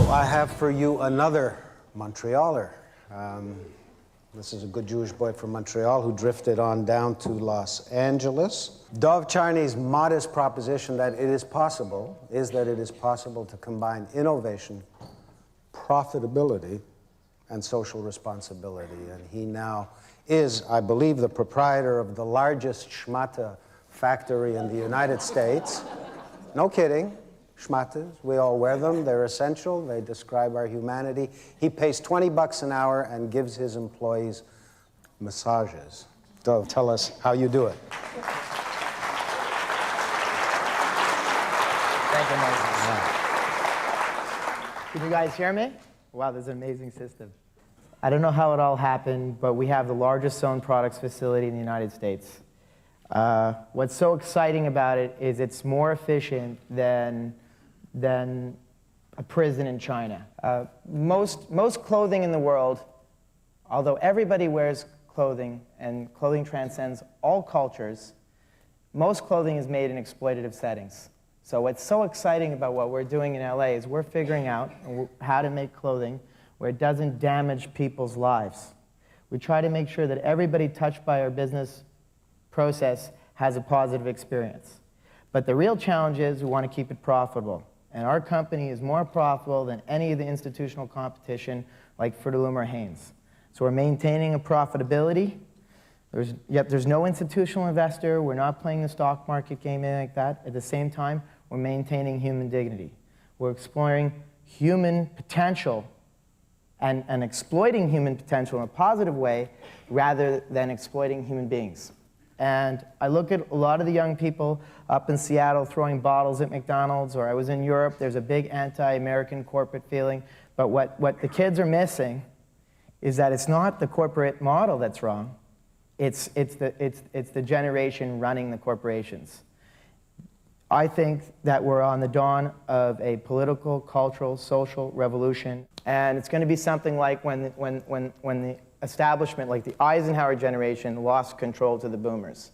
I have for you another Montrealer. This is a good Jewish boy from Montreal who drifted on down to Los Angeles. Dov Charney's modest proposition that it is possible to combine innovation, profitability, and social responsibility. And he now is, I believe, the proprietor of the largest schmata factory in the United States. No kidding. Schmatas, we all wear them, they're essential, they describe our humanity. He pays $20 an hour and gives his employees massages. Dov, tell us how you do it. Thank you, Moses. Can you guys hear me? Wow, this is an amazing system. I don't know how it all happened, but we have the largest sewn products facility in the United States. What's so exciting about it is it's more efficient than a prison in China. Most clothing in the world, although everybody wears clothing and clothing transcends all cultures, most clothing is made in exploitative settings. So what's so exciting about what we're doing in LA is we're figuring out how to make clothing where it doesn't damage people's lives. We try to make sure that everybody touched by our business process has a positive experience. But the real challenge is we want to keep it profitable. And our company is more profitable than any of the institutional competition like Fruit of the Loom or Hanes. So we're maintaining a profitability. Yet there's no institutional investor. We're not playing the stock market game like that. At the same time, we're maintaining human dignity. We're exploring human potential and exploiting human potential in a positive way rather than exploiting human beings. And I look at a lot of the young people up in Seattle throwing bottles at McDonald's, or I was in Europe, there's a big anti-American corporate feeling. But what the kids are missing is that it's not the corporate model that's wrong, it's the generation running the corporations. I think that we're on the dawn of a political, cultural, social revolution. And it's going to be something like when the establishment, like the Eisenhower generation, lost control to the boomers.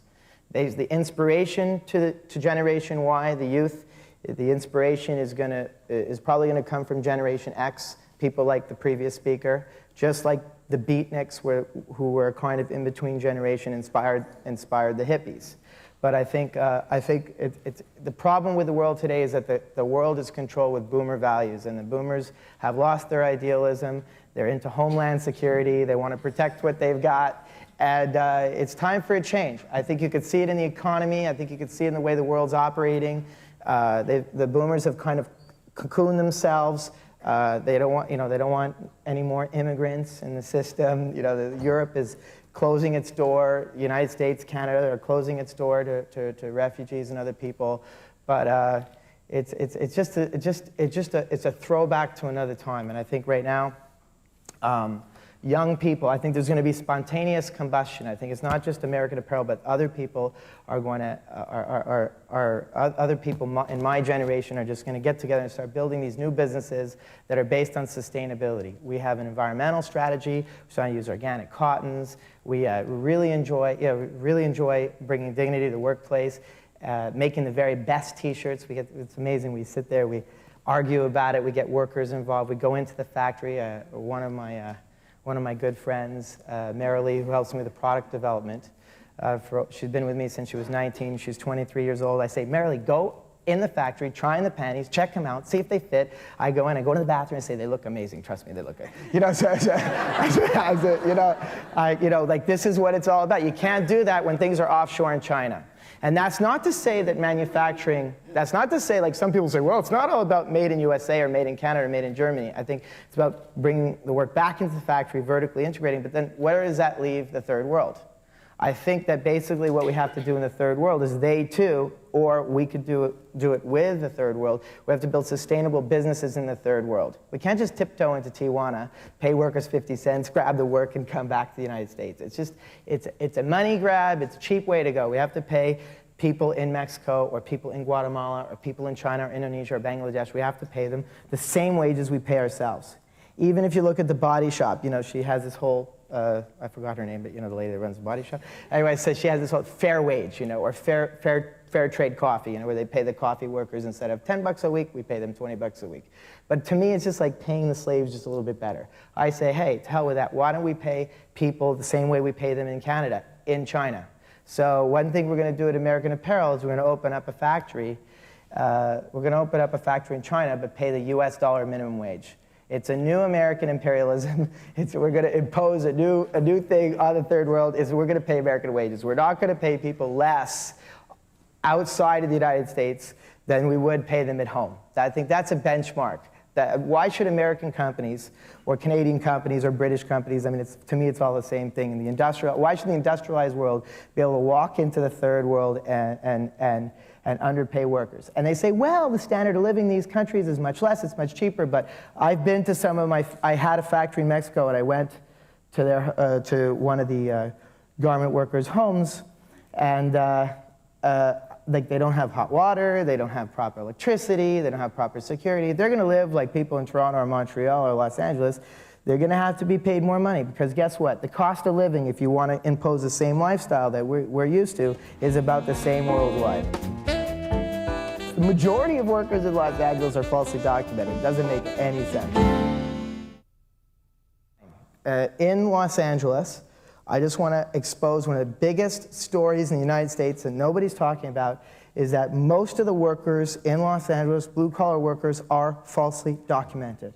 There's the inspiration to Generation Y, the youth. The inspiration is probably going to come from Generation X, people like the previous speaker, just like the beatniks who were kind of in between generation inspired the hippies. But I think the problem with the world today is that the world is controlled with boomer values, and the boomers have lost their idealism. They're into homeland security. They want to protect what they've got. And it's time for a change. I think you could see it in the economy. I think you could see it in the way the world's operating. The boomers have kind of cocooned themselves. They don't want any more immigrants in the system. Europe is closing its door. United States, Canada are closing its door to refugees and other people. But it's a throwback to another time. And I think right now, young people, I think there's going to be spontaneous combustion. I think it's not just American Apparel, but other people are going to, other people in my generation are just going to get together and start building these new businesses that are based on sustainability. We have an environmental strategy. We're starting to use organic cottons. We really enjoy bringing dignity to the workplace, making the very best T-shirts. It's amazing. We sit there, we argue about it. We get workers involved. We go into the factory. One of my good friends, Marilee, who helps me with the product development. She's been with me since she was 19. She's 23 years old. I say, Marilee, go in the factory, try on the panties, check them out, see if they fit. I go in, I go to the bathroom and say, they look amazing. Trust me, they look good. Like this is what it's all about. You can't do that when things are offshore in China. And that's not to say that manufacturing, that's not to say, like some people say, well, it's not all about made in USA or made in Canada or made in Germany. I think it's about bringing the work back into the factory, vertically integrating, but then where does that leave the third world? I think that basically what we have to do in the third world is they too, or we could do it with the third world. We have to build sustainable businesses in the third world. We can't just tiptoe into Tijuana, pay workers 50 cents, grab the work, and come back to the United States. It's a money grab. It's a cheap way to go. We have to pay people in Mexico or people in Guatemala or people in China or Indonesia or Bangladesh. We have to pay them the same wages we pay ourselves. Even if you look at the Body Shop, she has this whole I forgot her name, but the lady that runs the body shop. Anyway, so she has this whole fair wage, or fair trade coffee, where they pay the coffee workers instead of $10 a week, we pay them $20 a week. But to me, it's just like paying the slaves just a little bit better. I say, hey, to hell with that. Why don't we pay people the same way we pay them in Canada, in China? So one thing we're going to do at American Apparel is we're going to open up a factory. We're going to open up a factory in China, but pay the US dollar minimum wage. It's a new American imperialism. We're going to impose a new thing on the third world. We're going to pay American wages. We're not going to pay people less outside of the United States than we would pay them at home. I think that's a benchmark. Why should American companies or Canadian companies or British companies, to me it's all the same thing. Why should the industrialized world be able to walk into the third world and underpay workers? And they say, well, the standard of living in these countries is much less, it's much cheaper, but I've been to I had a factory in Mexico and I went to to one of the garment workers' homes, and they don't have hot water, they don't have proper electricity, they don't have proper security. They're going to live like people in Toronto or Montreal or Los Angeles. They're going to have to be paid more money because guess what? The cost of living, if you want to impose the same lifestyle that we're used to, is about the same worldwide. The majority of workers in Los Angeles are falsely documented. It doesn't make any sense. In Los Angeles, I just want to expose one of the biggest stories in the United States that nobody's talking about is that most of the workers in Los Angeles, blue-collar workers, are falsely documented.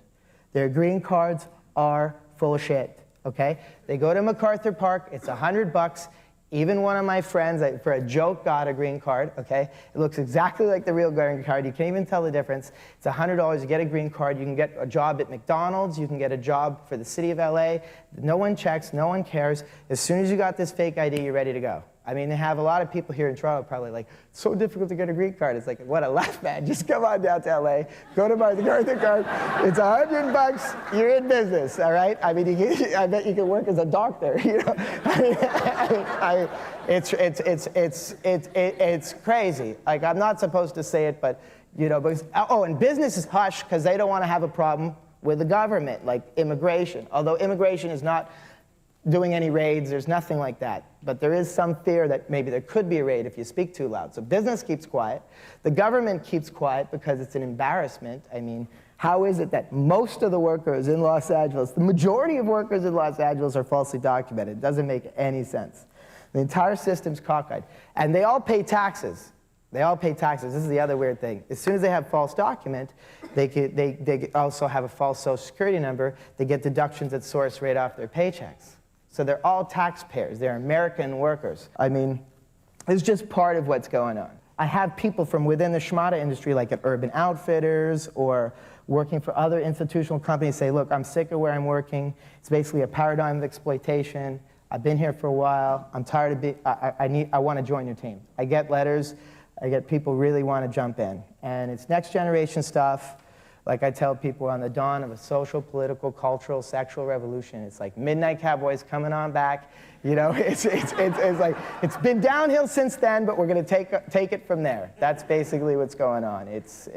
Their green cards are full of shit, okay? They go to MacArthur Park, it's $100. Even one of my friends, for a joke, got a green card, okay? It looks exactly like the real green card. You can't even tell the difference. It's $100, you get a green card. You can get a job at McDonald's. You can get a job for the city of LA. No one checks, no one cares. As soon as you got this fake ID, you're ready to go. They have a lot of people here in Toronto probably like, it's so difficult to get a green card. It's like, what a laugh, man. Just come on down to LA, go to MacArthur Park. It's $100, you're in business, all right? I bet you can work as a doctor, It's crazy. Like, I'm not supposed to say it, but, because, and business is hush because they don't want to have a problem with the government, like immigration. Although immigration is not doing any raids, there's nothing like that. But there is some fear that maybe there could be a raid if you speak too loud. So business keeps quiet. The government keeps quiet because it's an embarrassment. How is it that most of the workers in Los Angeles, the majority of workers in Los Angeles are falsely documented? It doesn't make any sense. The entire system's cockeyed. And they all pay taxes. They all pay taxes. This is the other weird thing. As soon as they have false document, they also have a false social security number. They get deductions at source right off their paychecks. So they're all taxpayers. They're American workers. It's just part of what's going on. I have people from within the Shmata industry, like at Urban Outfitters or working for other institutional companies, say, look, I'm sick of where I'm working. It's basically a paradigm of exploitation. I've been here for a while. I'm tired of being, I want to join your team. I get letters. I get people really want to jump in. And it's next generation stuff. Like I tell people, on the dawn of a social, political, cultural, sexual revolution. It's like Midnight Cowboys coming on back. It's like, it's been downhill since then, but we're going to take it from there. That's basically what's going on. It's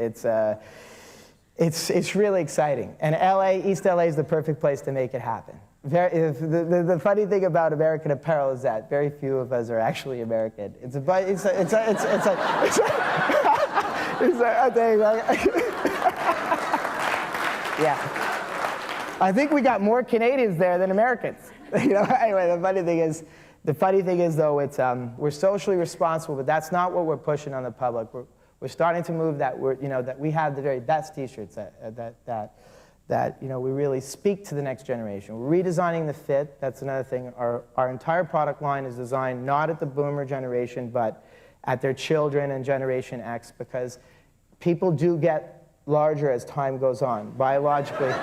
really exciting. And LA, East LA is the perfect place to make it happen. The funny thing about American Apparel is that very few of us are actually American. Yeah. I think we got more Canadians there than Americans. Anyway, the funny thing is though, it's we're socially responsible, but that's not what we're pushing on the public. We're starting to move that that we have the very best T-shirts that we really speak to the next generation. We're redesigning the fit. That's another thing. Our entire product line is designed not at the boomer generation, but at their children and Generation X, because people do get larger as time goes on, biologically.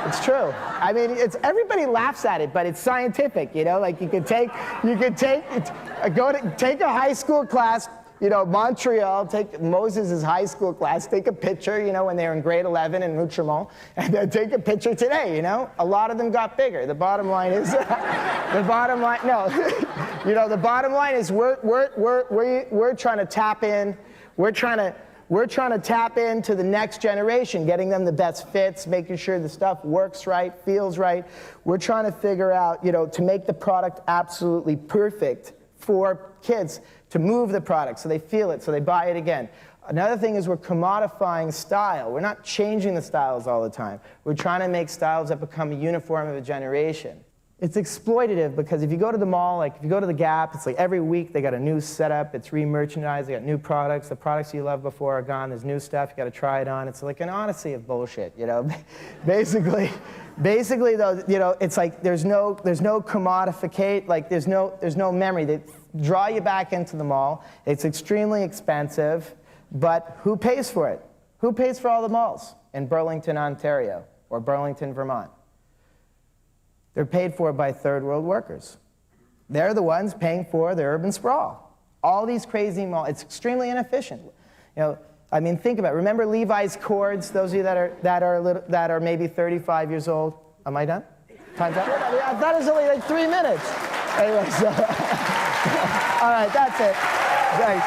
It's true. Everybody laughs at it, but it's scientific, Like you could take a high school class, Montreal, take Moses' high school class, take a picture, when they were in grade 11 in Outremont, and then take a picture today, A lot of them got bigger. The bottom line is, the bottom line is we're trying to tap in, we're trying We're trying to tap into the next generation, getting them the best fits, making sure the stuff works right, feels right. We're trying to figure out, to make the product absolutely perfect for kids, to move the product so they feel it, so they buy it again. Another thing is we're commodifying style. We're not changing the styles all the time. We're trying to make styles that become uniform of a generation. It's exploitative because if you go to the mall, like if you go to the Gap, it's like every week they got a new setup, it's re-merchandised, they got new products, the products you loved before are gone, there's new stuff, you got to try it on. It's like an odyssey of bullshit, Basically though, it's like there's no commodificate, like there's no memory. They draw you back into the mall. It's extremely expensive, but who pays for it? Who pays for all the malls in Burlington, Ontario, or Burlington, Vermont? They're paid for by third world workers. They're the ones paying for the urban sprawl. All these crazy malls, it's extremely inefficient. Think about it. Remember Levi's cords, those of you that are maybe 35 years old? Am I done? Time's up? I thought it was only like 3 minutes. Anyway, so all right, that's it. Thanks.